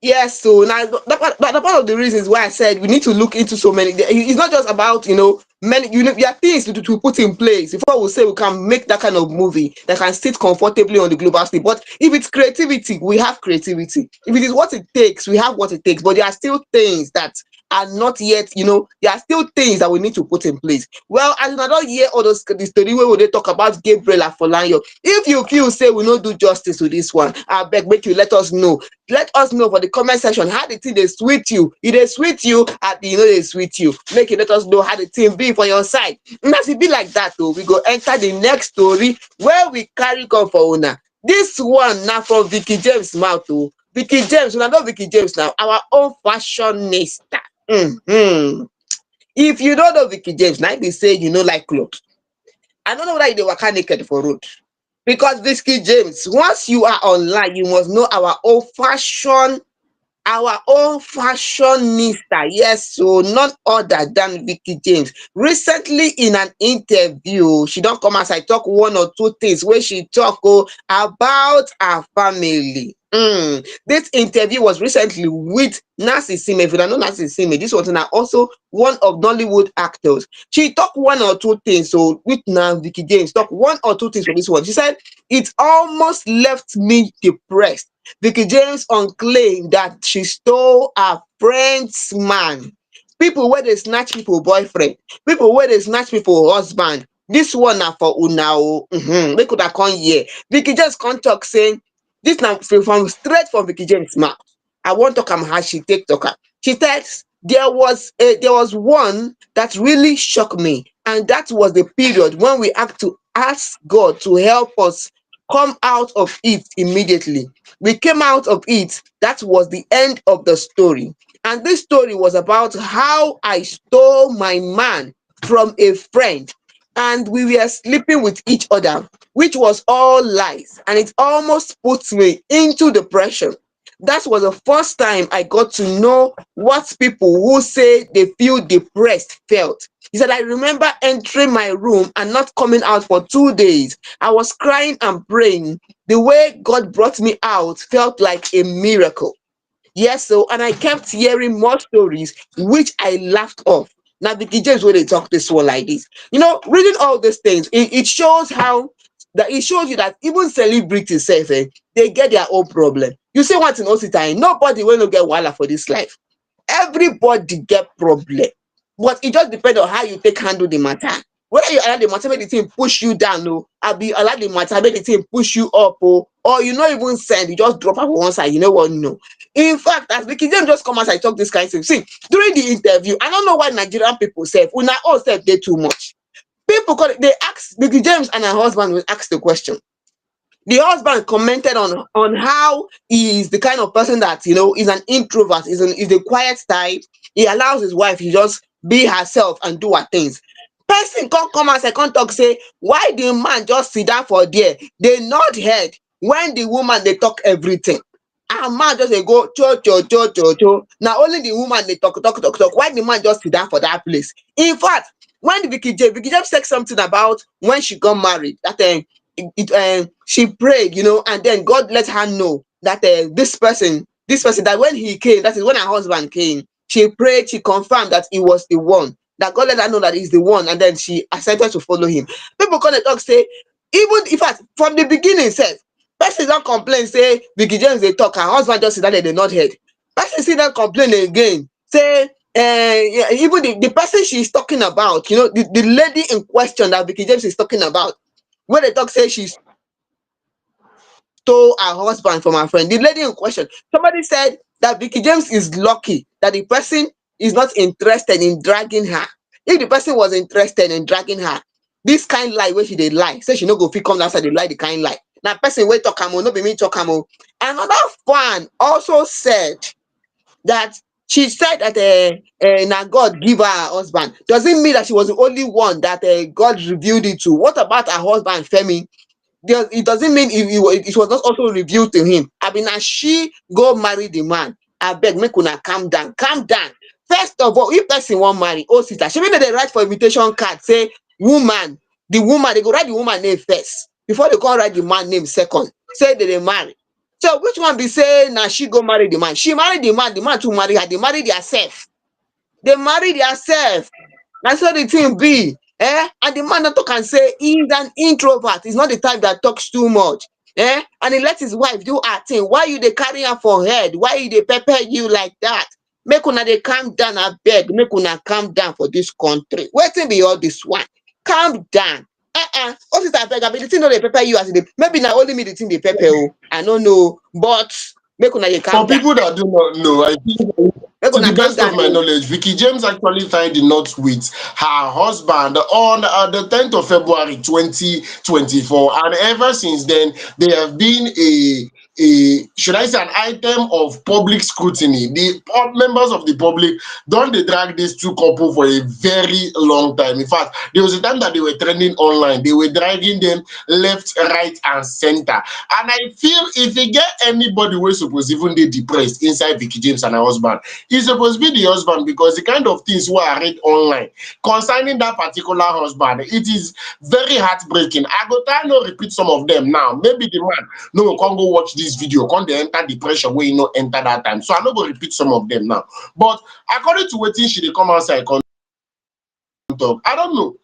Yes, so now that part of the reasons why I said we need to look into so many. It's not just about many. There are things to put in place before we say we can make that kind of movie that can sit comfortably on the global stage. But if it's creativity, we have creativity. If it is what it takes, we have what it takes. But there are still things that are not yet. There are still things that we need to put in place. Well, as I don't hear all those the story where they talk about Gabriel Afolayan. If you feel say we no do justice to this one, I beg make you let us know. Let us know for the comment section how the thing dey sweet you. E dey sweet you, abi e no dey sweet you. Make you let us know how the thing be for your side. And as e be like that o, we go enter the next story where we carry come for una. This one na from Veekee James mouth o. Veekee James, una know Veekee James now, our own fashionista. If you no know Veekee James, na im be say you no like cloth. I don't know whether you dey waka naked for road. Because Veekee James, once you are online, you must know our own fashionista. Yes, so none other than Veekee James. Recently, in an interview, she don't come outside talk one or two things where she talk about her family. This interview was recently with Nancy Sime. If you don't know Nancy Sime, this was now also one of Nollywood actors. She talked one or two things. So with now Veekee James talk one or two things for this one. She said it almost left me depressed. Veekee James on claim that she stole her friend's man. People where they snatch people boyfriend, people where they snatch people husband. This one now for Unao. They could have come here. Veekee James can't talk saying this now from straight from Veekee James' mouth. I want to come how she take talk am. She said there was one that really shocked me, and that was the period when we had to ask God to help us come out of it immediately. We came out of it. That was the end of the story. And this story was about how I stole my man from a friend, and we were sleeping with each other, which was all lies, and it almost puts me into depression. That was the first time I got to know what people who say they feel depressed felt. He said, I remember entering my room and not coming out for 2 days. I was crying and praying. The way God brought me out felt like a miracle. Yes, so and I kept hearing more stories which I laughed off. Now the James when they talk this one like this. Reading all these things, it shows how that it shows you that even celebrities self, they get their own problem. You see what in Osita, nobody will not get wahala for this life. Everybody get problem, but it just depends on how you take handle the matter. Whether you allow the matter make the thing push you down, I be allow the matter make the thing push you up, or you not even send, you just drop am for one side. You know what? No. In fact, as Veekee James just come outside talk this kind of thing. See, during the interview, I don't know why Nigerian people say una all say they too much. People they ask Veekee James and her husband will ask the question. The husband commented on how he is the kind of person that is an introvert, is a quiet type. He allows his wife to just be herself and do her things. Person can't come and second talk say why the man just sit down for there. They nod head when the woman they talk everything. And man just dey go cho cho cho cho cho. Now only the woman they talk talk talk talk. Why the man just sit down for that place? In fact, when the Veekee James said something about when she got married, that she prayed, and then God let her know that this person that when he came, that is when her husband came, she prayed, she confirmed that he was the one. That God let her know that he's the one, and then she accepted to follow him. People come and talk say, even in fact from the beginning said, person don't complain say Veekee James they talk, her husband just sit down there they not head. Person still don't complain again say yeah, even the person she's talking about, the lady in question that Veekee James is talking about, when they talk say she stole her husband from her friend. The lady in question, somebody said that Veekee James is lucky that the person is not interested in dragging her. If the person was interested in dragging her, this kind lie where she dey lie, say she no go fit come outside dey lie the kind lie. Now person wey talk am no be me talk am. Another fan also said that she said that na God give her husband. Doesn't mean that she was the only one that God revealed it to. What about her husband Femi? It doesn't mean it was not also revealed to him. I mean, as she go marry the man, I beg make una calm down, calm down. First of all, if person wan marry, sister, she mean they write for invitation card say woman, the woman they go write the woman name first before they come write the man name second. Say they marry. So which one be say now she go marry the man? She marry the man too marry her. They marry themselves. They marry themselves. That's how the thing be. And the man not talk and say he's an introvert. He's not the type that talks too much. And he let his wife do her thing. Why you they carry her for head? Why you they pepper you like that? Make una they calm down, I beg. Make una calm down for this country. Waiting be all this one. Calm down. What is that beg? I mean, the thing no they pepper you as they maybe now only me the thing they pepper. I don't know, but make una they calm For down. people that do not know, I think Make to the una calm best of down. my knowledge, Veekee James actually tied the knot with her husband on the 10th of February 2024. And ever since then, they have been should I say, an item of public scrutiny. The members of the public don't they drag these two couple for a very long time. In fact, there was a time that they were trending online. They were dragging them left, right, and center. And I feel if you get anybody who is supposed even they depressed inside Veekee James and her husband, it's supposed to be the husband, because the kind of things who I read online concerning that particular husband, it is very heartbreaking. I go try no repeat some of them now. Maybe the man no will come go watch this this video, come they enter depression where you know enter that time. So I no go repeat some of them now. But according to wetin she dey come outside come talk, I don't know.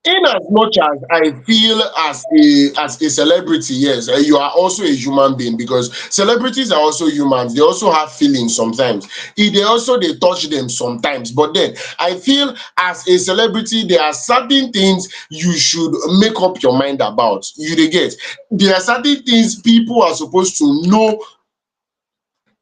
In as much as I feel as a celebrity, yes, you are also a human being because celebrities are also humans. They also have feelings sometimes. They also they touch them sometimes. But then I feel as a celebrity, there are certain things you should make up your mind about. You dey get. There are certain things people are supposed to know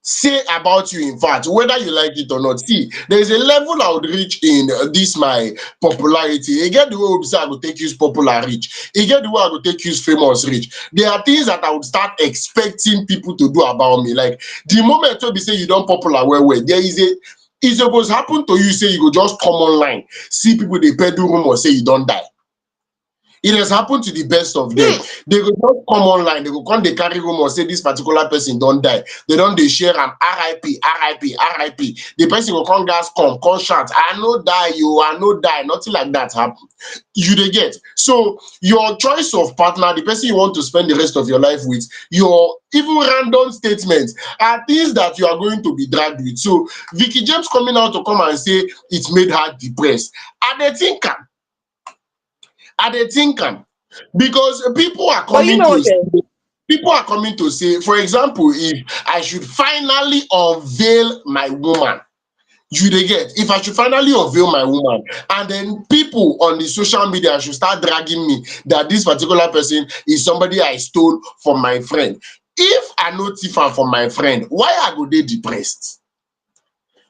say about you. In fact, whether you like it or not, see, there's a level I would reach in this my popularity. You get the way we say I go take use popular reach, you get the way I go take use famous reach. There are things that I would start expecting people to do about me. Like the moment we be say you don't popular well, there is a it suppose happen to you, say you go just come online, see people they peddle rumor say you don't die. It has happened to the best of them. They go just come online, they go come they carry rumor say this particular person don't die. They don't they share am RIP, RIP, RIP. The person will come gas come shout, I no die, you I no die. Nothing like that happen. You they get. So your choice of partner, the person you want to spend the rest of your life with, your even random statements are things that you are going to be dragged with. So Veekee James coming out to come and say it made her depressed. And they think because But you know what? people are coming to say, for example, if I should finally unveil my woman, you dey get, if I should finally unveil my woman, and then people on the social media should start dragging me that this particular person is somebody I stole from my friend. If I no thief am from my friend, why I go dey depressed?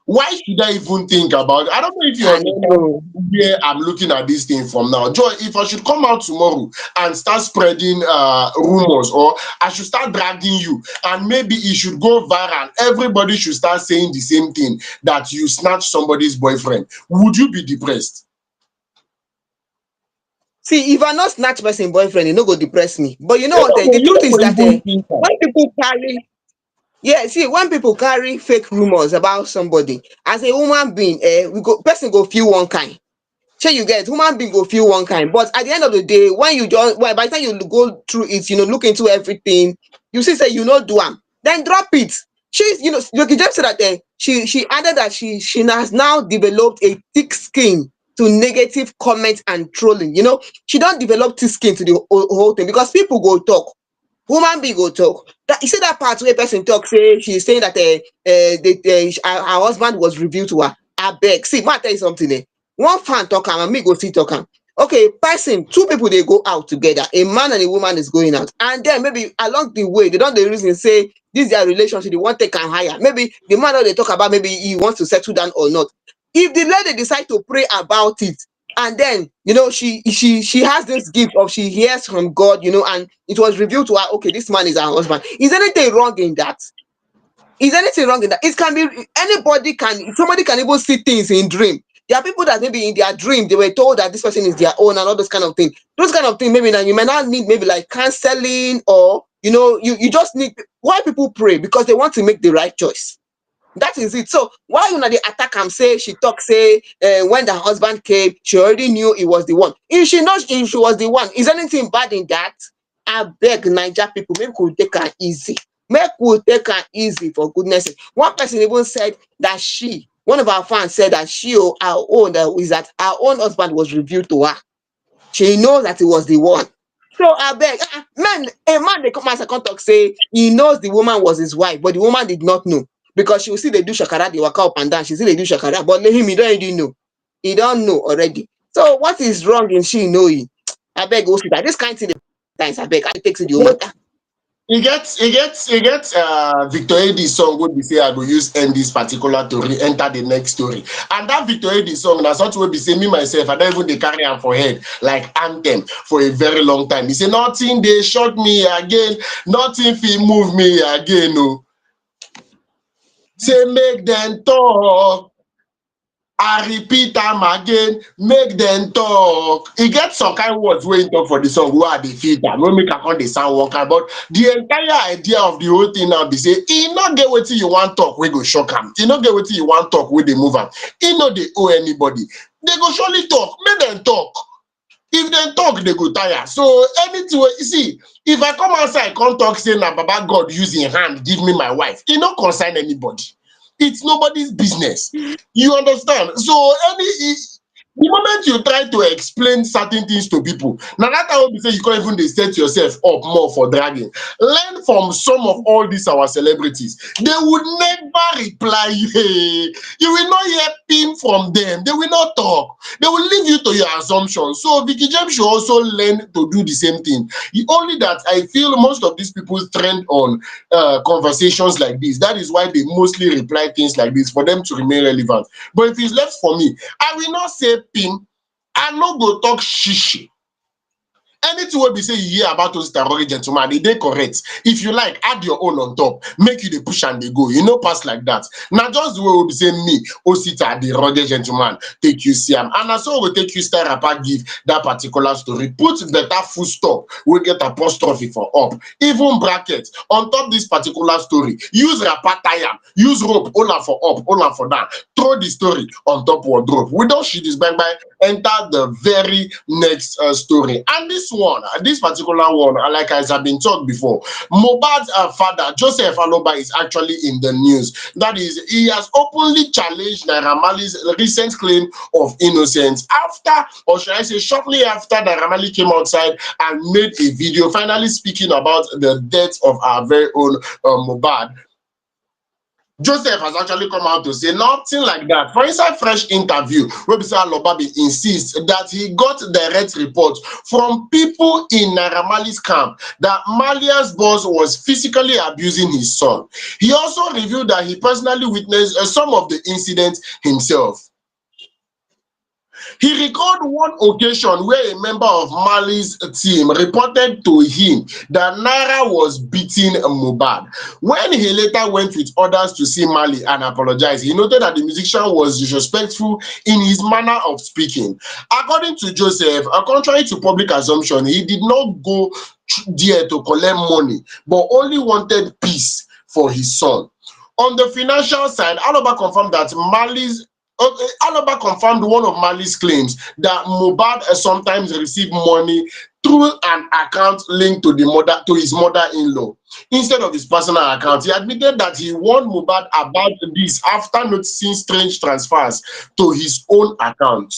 Why should I even think about it? I don't know if you I don't understand know. where I'm looking at this thing from now. Joy, if I should come out tomorrow and start spreading rumors, or I should start dragging you, and maybe it should go viral, everybody should start saying the same thing, that you snatched somebody's boyfriend, would you be depressed? See, if I not snatch person boyfriend, it no go depress me. But you know what? The You truth no is go that even think am. when people carry, yeah, see, when people carry fake rumors about somebody, as a human being, we go person go feel one kind. Sure, you get human being go feel one kind, but at the end of the day, when you just well, by the time you go through it, look into everything, you see, say you know do am, then drop it. She's, you just said that she added that she has now developed a thick skin to negative comments and trolling. She don't develop thick skin to the whole thing because people go talk. Woman being go talk. That you see that part where person talk say she's saying that her husband was revealed to her. I beg. See, ma tell you something. One fan talk am and me go see talk am. Okay, person, two people they go out together. A man and a woman is going out, and then maybe along the way they don't the reason say this their relationship. They want take am higher. Maybe the man that they talk about maybe he wants to settle down or not. If the lady decide to pray about it, and then she has this gift of she hears from God, and it was revealed to her, okay, this man is her husband. Is anything wrong in that? Is anything wrong in that? It can be anybody, can somebody can even see things in dream. There are people that maybe in their dream they were told that this person is their own and all those kind of things. Those kind of things, maybe now you may not need maybe like counseling, or you just need. Why people pray? Because they want to make the right choice. That is it. So why you know the attack am say she talk say when the husband came, she already knew it was the one. If she knows if she was the one, is anything bad in that? I beg Naija people, make we take her easy. Make we take her easy, for goodness sake. One person even said that one of our fans said that her own is that her own husband was revealed to her. She knows that it was the one. So I beg, a man they come as a contact say he knows the woman was his wife, but the woman did not know because she will see they do shakara, they walk up and down. She see they do shakara, but let him, he don't already know. He don't know already. So what is wrong in she knowing? I beg, go see that. This kind of thing, times I beg, I take to the woman. He gets Victor Eddie song wey be say I go use end this particular story, enter the next story. And that Victor Eddie song na something wey be say me myself, I don't even dey carry am for head like anthem for a very long time. He say nothing dey shock me again, nothing fit move me again. No, say make them talk. I repeat am again, make them talk. E get some kind words wey he talk for the song wey I dey feel am, wey make I come dey sound one kind. But the entire idea of the whole thing now be say e no get wetin you wan talk wey go shock am. E no get wetin you wan talk wey dey move am. E no dey owe anybody. They go surely talk, make them talk. If they talk, they go tire. So anything you see, if I come outside, come talk, say na Baba God use him hand give me my wife, e no concern anybody. It's nobody's business. You understand? So the moment you try to explain certain things to people, now that time wey be say you can't even dey set yourself up more for dragging. Learn from some of all these our celebrities. They would never reply you. Hey, you will not hear pin from them. They will not talk. They will leave you to your assumptions. So Veekee James should also learn to do the same thing. Only that I feel most of these people trend on conversations like this. That is why they mostly reply things like this for them to remain relevant. But if it's left for me, I will not say pin. I no go talk shishi. Anything wey be say you hear about those terrorist gentlemen, e dey correct. If you like, add your own on top, make you dey push and dey go. You no pass like that. Na just the way wey be say me, Osita, the rugged gentleman, take you see am. And na so we go take you style rapper give that particular story. Put better full stop, we get apostrophe for up, even bracket on top this particular story. Use rapper tie am, use rope, hold am for up, hold am for down. Throw the story on top wardrobe. We don shit this bang bang. Enter the very next story. And this particular one, like as I've been told before, Mohbad's father, Joseph Aloba, is actually in the news. That is, he has openly challenged Naira Marley's recent claim of innocence after, or should I say, shortly after Naira Marley came outside and made a video finally speaking about the death of our very own Mohbad. Joseph has actually come out to say nothing like that. For inside fresh interview, Webisa Alobabi insists that he got direct reports from people in Naira Marley's camp that Marlia's boss was physically abusing his son. He also revealed that he personally witnessed some of the incidents himself. He recalled one occasion where a member of Marley's team reported to him that Naira was beating Mohbad. When he later went with others to see Marley and apologize, he noted that the musician was disrespectful in his manner of speaking. According to Joseph, contrary to public assumption, he did not go there to collect money, but only wanted peace for his son. On the financial side, Aloba confirmed that Aloba confirmed one of Marley's claims that Mohbad sometimes received money through an account linked to his mother-in-law instead of his personal account. He admitted that he warned Mohbad about this after noticing strange transfers to his own account.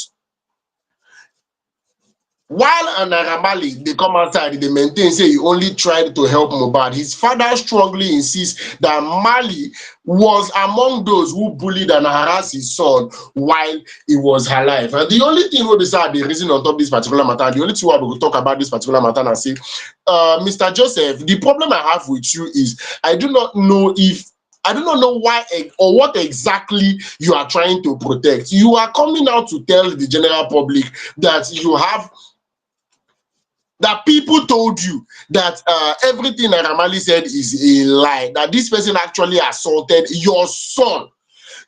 While Naira Marley, they come outside, they maintain, say he only tried to help Mohbad. His father strongly insists that Marley was among those who bullied and harassed his son while he was alive. And the only thing we decide the reason on top of this particular matter, the only thing we will talk about this particular matter and say, Mr. Joseph, the problem I have with you is I do not know why or what exactly you are trying to protect. You are coming out to tell the general public that that people told you that everything that Ramali said is a lie, that this person actually assaulted your son,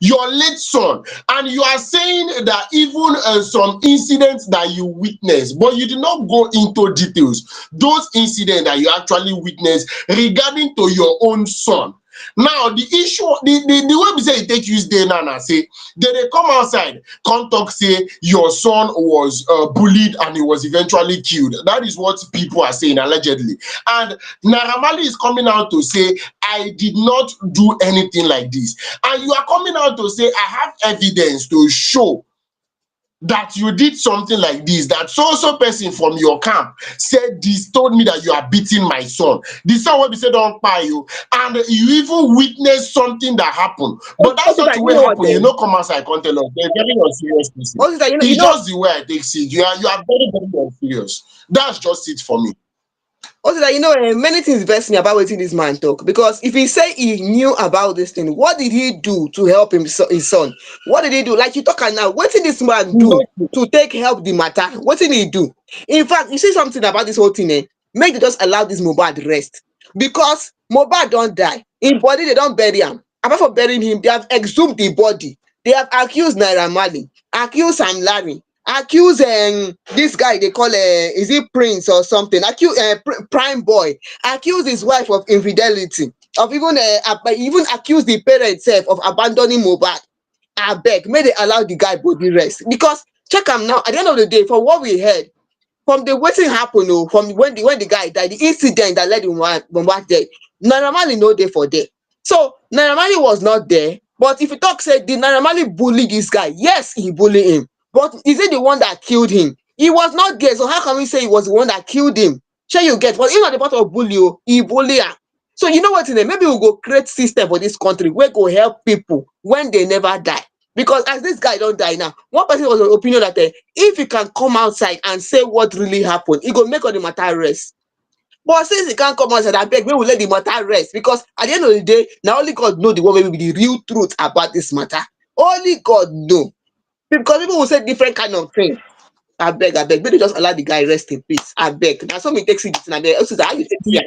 your late son, and you are saying that even some incidents that you witnessed, but you did not go into details, those incidents that you actually witnessed regarding to your own son. Now the issue, the way we say it take use day now say they come outside, come talk say your son was bullied and he was eventually killed. That is what people are saying allegedly. And Naira Marley is coming out to say I did not do anything like this. And you are coming out to say I have evidence to show that you did something like this, that so person from your camp said this, told me that you are beating my son. The son will be said don't buy you, and you even witnessed something that happened. But that's not the way it happened. You know, come outside, can't tell us. They're very unserious person. It's just the way I take it. You are very, very unserious. That's just it for me. Also, that many things vex me about wetin this man talk, because if he say he knew about this thing, what did he do to help his son? What did he do? Like you talk now, wetin this man do to take help the matter? Wetin he do? In fact, you see something about this whole thing, make they just allow this Mohbad rest, because Mohbad don't die, in body they don't bury him. Apart from burying him, they have exhumed the body. They have accused Naira Marley, accused Sam Larry, accuse this guy they call is it Prince or something, accuse Prime Boy, accuse his wife of infidelity, of even accuse the parents of abandoning Mohbad. Abeg, may they allow the guy body rest, because check him now. At the end of the day, for what we heard from the wetin happen from when the guy died, the incident that led him Mohbad death, Naira Marley no dey for there. So Naira Marley was not there. But if you talk say did Naira Marley bully this guy, yes, he bully him. But is it the one that killed him? He was not there. So how can we say he was the one that killed him? Sure you get, but he not the part of bully, he bully am. So you know what, maybe we go create system for this country wey go help people when they never die. Because as this guy don't die now, one person was of opinion that if he can come outside and say what really happened, he go make all the matter rest. But since he can't come outside, abeg make we let the matter rest, because at the end of the day, na only God know the one wey be the real truth about this matter. Only God know. Because people will say different kind of things. Abeg, make they just allow the guy rest in peace. Abeg. Na so me take see this thing. Abeg, Osusa, how you take see am?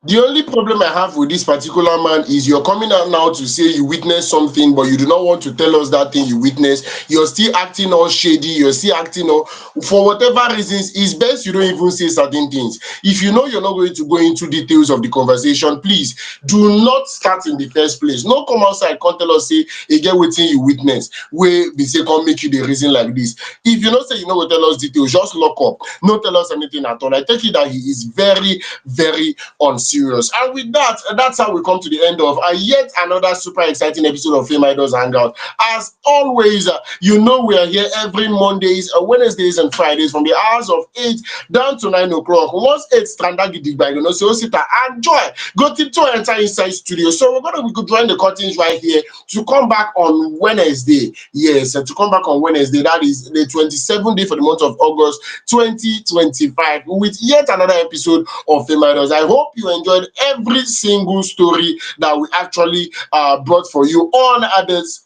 The only problem I have with this particular man is you're coming out now to say you witnessed something, but you do not want to tell us that thing you witnessed. You're still acting all shady. You're still acting all, for whatever reasons. It's best you don't even say certain things. If you know you're not going to go into details of the conversation, please do not start in the first place. No come outside, come tell us, say, again, waiting you witness. Where they say, come make you the reason like this. If you don't say you know what tell us details, just lock up. No tell us anything at all. I take it that he is very, very unserious. And with that, that's how we come to the end of yet another super exciting episode of FameIdols Hangout. As always, you know we are here every Mondays, Wednesdays, and Fridays from the hours of 8 down to 9 o'clock. Once 8 standard, you know, so sit and enjoy. Go to enter inside studio. So we're going to join the curtains right here to come back on Wednesday. Yes, to come back on Wednesday. That is the 27th day for the month of August 2025 with yet another episode of FameIdols. I hope you enjoyed every single story that we actually brought for you on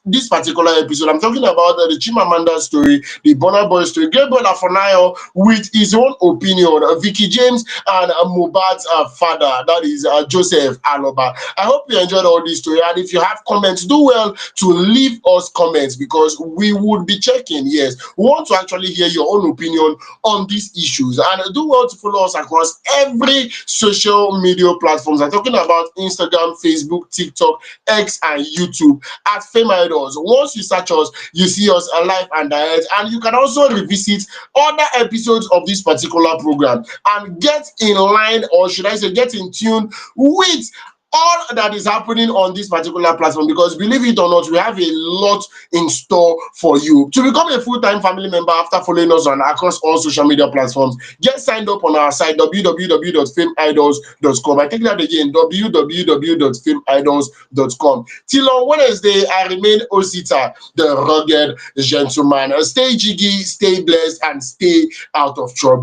this particular episode. I'm talking about the Chimamanda story, the Burna Boy story, Gabriel Afolayan with his own opinion, Veekee James and Mohbad's father, that is Joseph Aloba. I hope you enjoyed all this story, and if you have comments, do well to leave us comments, because we would be checking. Yes, we want to actually hear your own opinion on these issues, and do well to follow us across every social media platforms. I'm talking about Instagram, Facebook, TikTok, X, and YouTube at FameIdols. Once you search us, you see us live and direct, and you can also revisit other episodes of this particular program and get in line, or should I say get in tune with all that is happening on this particular platform, because believe it or not, we have a lot in store for you. To become a full-time family member after following us on across all social media platforms, get signed up on our site www.fameidols.com. I take that again, www.fameidols.com. Till on Wednesday, I remain Osita, the rugged gentleman. Stay jiggy, stay blessed, and stay out of trouble.